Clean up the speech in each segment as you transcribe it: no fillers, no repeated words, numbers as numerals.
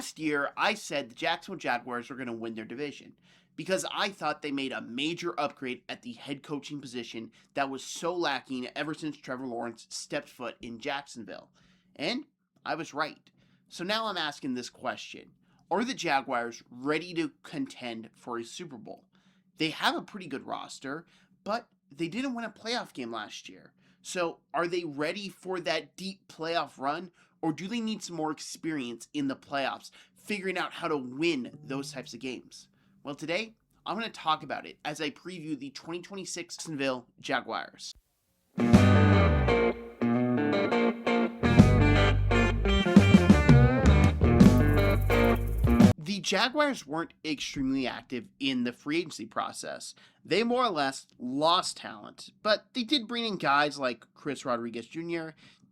Last year, I said the Jacksonville Jaguars were going to win their division because I thought they made a major upgrade at the head coaching position that was so lacking ever since Trevor Lawrence stepped foot in Jacksonville. And I was right. So now I'm asking this question. Are the Jaguars ready to contend for a Super Bowl? They have a pretty good roster, but they didn't win a playoff game last year. So are they ready for that deep playoff run, or do they need some more experience in the playoffs, figuring out how to win those types of games? Well, today, I'm going to talk about it as I preview the 2026 Jacksonville Jaguars. The Jaguars weren't extremely active in the free agency process. They more or less lost talent, but they did bring in guys like Chris Rodriguez Jr.,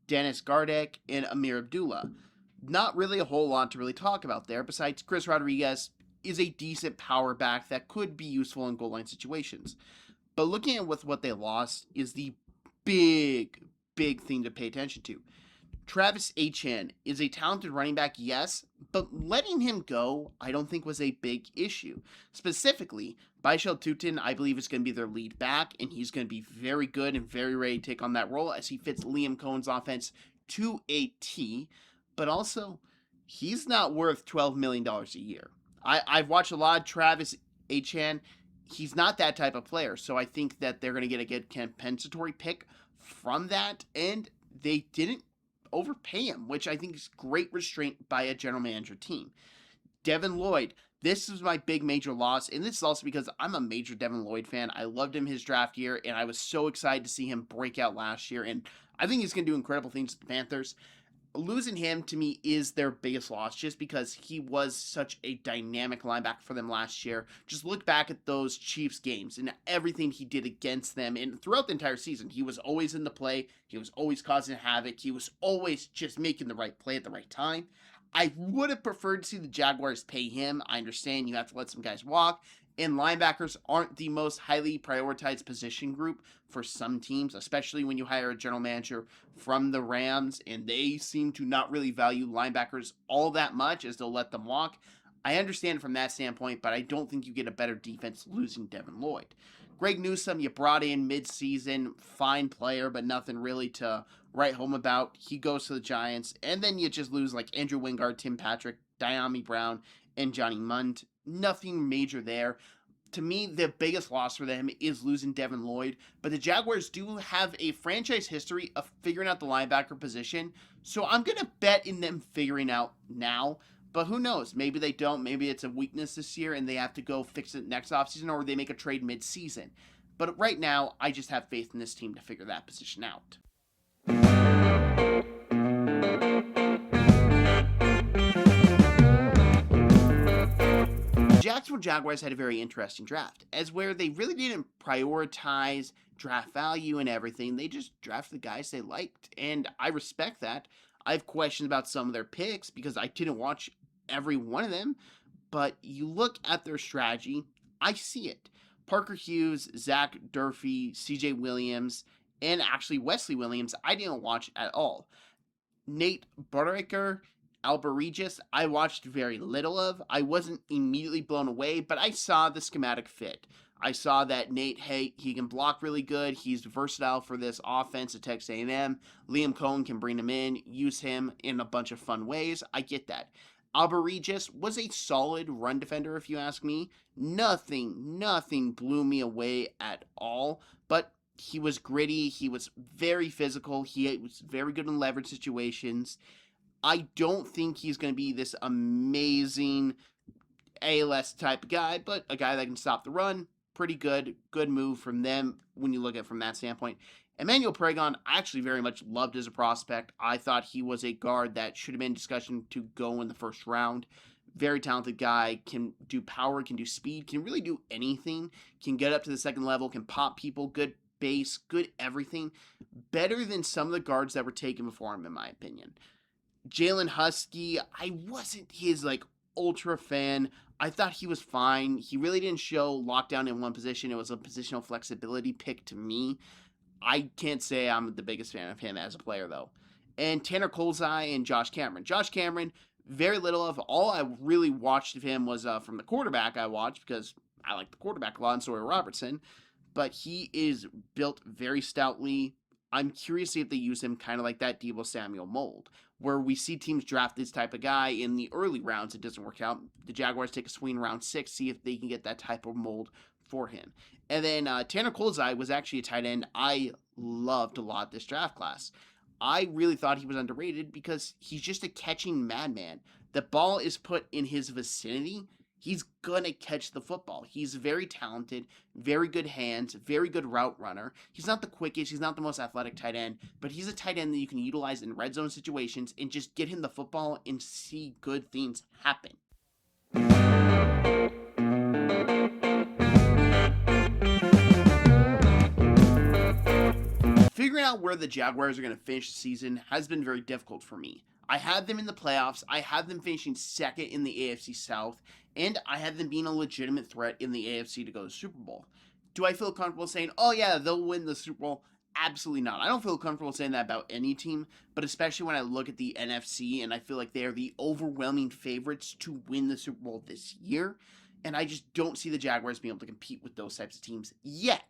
Dennis Gardeck, and Amir Abdullah. Not really a whole lot to really talk about there, besides Chris Rodriguez is a decent power back that could be useful in goal line situations. But looking at what they lost is the big thing to pay attention to. Travis Etienne is a talented running back, yes, but letting him go, I don't think was a big issue. Specifically, Baishal Tutin, I believe, is going to be their lead back, and he's going to be very good and very ready to take on that role as he fits Liam Cohen's offense to a T. But also, he's not worth $12 million a year. I've watched a lot of Travis Etienne. He's not that type of player, so I think that they're going to get a good compensatory pick from that, and they didn't overpay him, which I think is great restraint by a general manager team. Devin Lloyd, this is my big major loss, and this is also because I'm a major Devin Lloyd fan. I loved him his draft year, and I was so excited to see him break out last year, and I think he's going to do incredible things with the Panthers. Losing him, to me, is their biggest loss, just because he was such a dynamic linebacker for them last year. Just look back at those Chiefs games and everything he did against them, and throughout the entire season, he was always in the play, he was always causing havoc, he was always just making the right play at the right time. I would have preferred to see the Jaguars pay him. I understand you have to let some guys walk, and linebackers aren't the most highly prioritized position group for some teams, especially when you hire a general manager from the Rams, and they seem to not really value linebackers all that much as they'll let them walk. I understand it from that standpoint, but I don't think you get a better defense losing Devin Lloyd. Greg Newsome, you brought in mid-season, fine player, but nothing really to write home about. He goes to the Giants, and then you just lose like Andrew Wingard, Tim Patrick, Diami Brown, and Johnny Mundt. Nothing major there. To me, the biggest loss for them is losing Devin Lloyd, but the Jaguars do have a franchise history of figuring out the linebacker position, so I'm going to bet in them figuring out now, but who knows? Maybe they don't. Maybe it's a weakness this year and they have to go fix it next offseason, or they make a trade mid-season. But right now, I just have faith in this team to figure that position out. Jacksonville Jaguars had a very interesting draft, as where they really didn't prioritize draft value and everything. They just drafted the guys they liked, and I respect that. I have questions about some of their picks because I didn't watch every one of them, but you look at their strategy, I see it. Parker Hughes, Zach Durfee, CJ Williams, and actually Wesley Williams, I didn't watch at all. Nate Bodereker, Albert Regis, I watched very little of. I wasn't immediately blown away, but I saw the schematic fit. I saw that Nate, hey, he can block really good. He's versatile for this offense at Texas A&M. Liam Cohen can bring him in, use him in a bunch of fun ways. I get that. Albert Regis was a solid run defender, if you ask me. Nothing blew me away at all, but he was gritty. He was very physical. He was very good in leverage situations. I don't think he's going to be this amazing ALS type guy, but a guy that can stop the run, pretty good. Good move from them when you look at it from that standpoint. Emmanuel Pregon, I actually very much loved as a prospect. I thought he was a guard that should have been in discussion to go in the first round. Very talented guy, can do power, can do speed, can really do anything, can get up to the second level, can pop people, good base, good everything. Better than some of the guards that were taken before him, in my opinion. Jalen Husky, I wasn't his ultra fan. I thought he was fine. He really didn't show lockdown in one position. It was a positional flexibility pick to me. I can't say I'm the biggest fan of him as a player, though. And Tanner Colzai and Josh Cameron. Josh Cameron, very little of. All I really watched of him was from the quarterback I watched, because I like the quarterback a lot, and Sawyer Robertson. But he is built very stoutly. I'm curious to see if they use him kind of like that Deebo Samuel mold, where we see teams draft this type of guy in the early rounds. It doesn't work out. The Jaguars take a swing in round 6, see if they can get that type of mold for him. And then Tanner Colzai was actually a tight end I loved a lot this draft class. I really thought he was underrated because he's just a catching madman. The ball is put in his vicinity, he's going to catch the football. He's very talented, very good hands, very good route runner. He's not the quickest, he's not the most athletic tight end, but he's a tight end that you can utilize in red zone situations and just get him the football and see good things happen. Figuring out where the Jaguars are going to finish the season has been very difficult for me. I had them in the playoffs, I had them finishing second in the AFC South, and I had them being a legitimate threat in the AFC to go to the Super Bowl. Do I feel comfortable saying, oh yeah, they'll win the Super Bowl? Absolutely not. I don't feel comfortable saying that about any team, but especially when I look at the NFC and I feel like they are the overwhelming favorites to win the Super Bowl this year, and I just don't see the Jaguars being able to compete with those types of teams yet.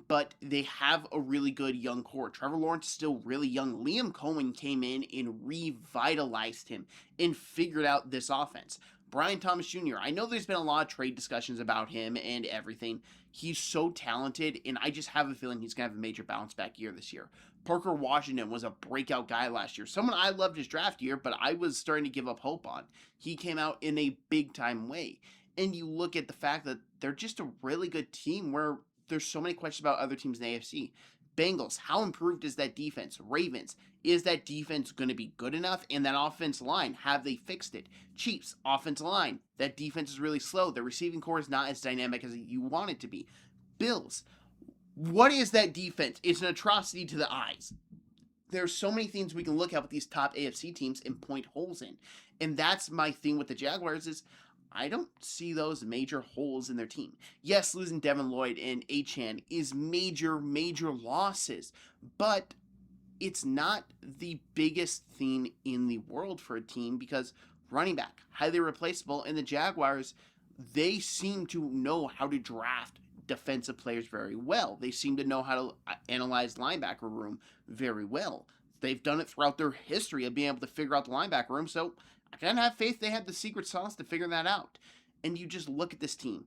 But they have a really good young core. Trevor Lawrence is still really young. Liam Cohen came in and revitalized him and figured out this offense. Brian Thomas Jr., I know there's been a lot of trade discussions about him and everything. He's so talented, and I just have a feeling he's going to have a major bounce back year this year. Parker Washington was a breakout guy last year. Someone I loved his draft year, but I was starting to give up hope on. He came out in a big-time way. And you look at the fact that they're just a really good team where there's so many questions about other teams in the AFC. Bengals, how improved is that defense? Ravens, is that defense going to be good enough? And that offense line, have they fixed it? Chiefs, offensive line, that defense is really slow. The receiving core is not as dynamic as you want it to be. Bills, what is that defense? It's an atrocity to the eyes. There's so many things we can look at with these top AFC teams and point holes in. And that's my thing with the Jaguars is I don't see those major holes in their team. Yes, losing Devin Lloyd and Achane is major losses, but it's not the biggest thing in the world for a team because running back, highly replaceable, and the Jaguars, they seem to know how to draft defensive players very well. They seem to know how to analyze linebacker room very well. They've done it throughout their history of being able to figure out the linebacker room, so I kind of have faith they had the secret sauce to figure that out. And you just look at this team.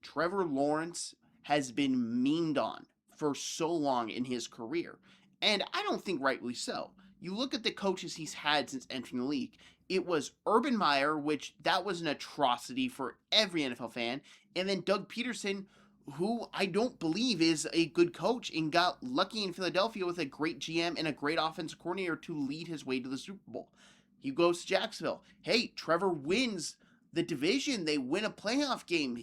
Trevor Lawrence has been meaned on for so long in his career. And I don't think rightly so. You look at the coaches he's had since entering the league. It was Urban Meyer, which that was an atrocity for every NFL fan. And then Doug Peterson, who I don't believe is a good coach and got lucky in Philadelphia with a great GM and a great offensive coordinator to lead his way to the Super Bowl. He goes to Jacksonville. Hey, Trevor wins the division. They win a playoff game.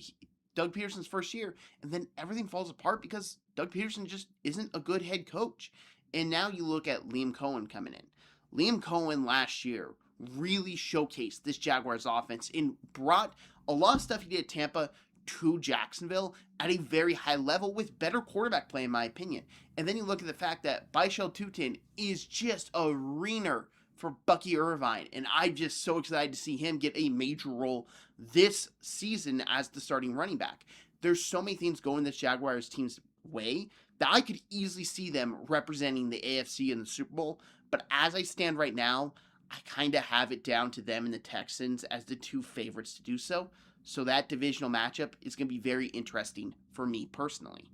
Doug Peterson's first year. And then everything falls apart because Doug Peterson just isn't a good head coach. And now you look at Liam Cohen coming in. Liam Cohen last year really showcased this Jaguars offense and brought a lot of stuff he did at Tampa to Jacksonville at a very high level with better quarterback play, in my opinion. And then you look at the fact that Bishal Tutin is just a reener for Bucky Irvine, and I'm just so excited to see him get a major role this season as the starting running back. There's so many things going this Jaguars team's way that I could easily see them representing the AFC in the Super Bowl, but as I stand right now, I kind of have it down to them and the Texans as the two favorites to do so, so that divisional matchup is going to be very interesting for me personally.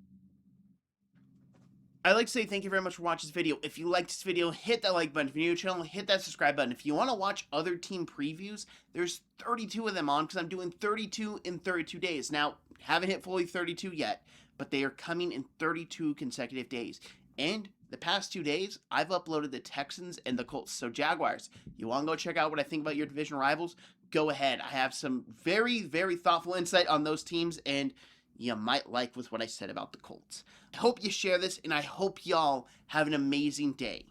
I'd like to say thank you very much for watching this video. If you liked this video, hit that like button. If you're new to the channel, hit that subscribe button. If you want to watch other team previews, there's 32 of them on because I'm doing 32 in 32 days. Now, haven't hit fully 32 yet, but they are coming in 32 consecutive days. And the past 2 days, I've uploaded the Texans and the Colts. So Jaguars, you want to go check out what I think about your division rivals? Go ahead. I have some very thoughtful insight on those teams, and you might like with what I said about the Colts. I hope you share this, and I hope y'all have an amazing day.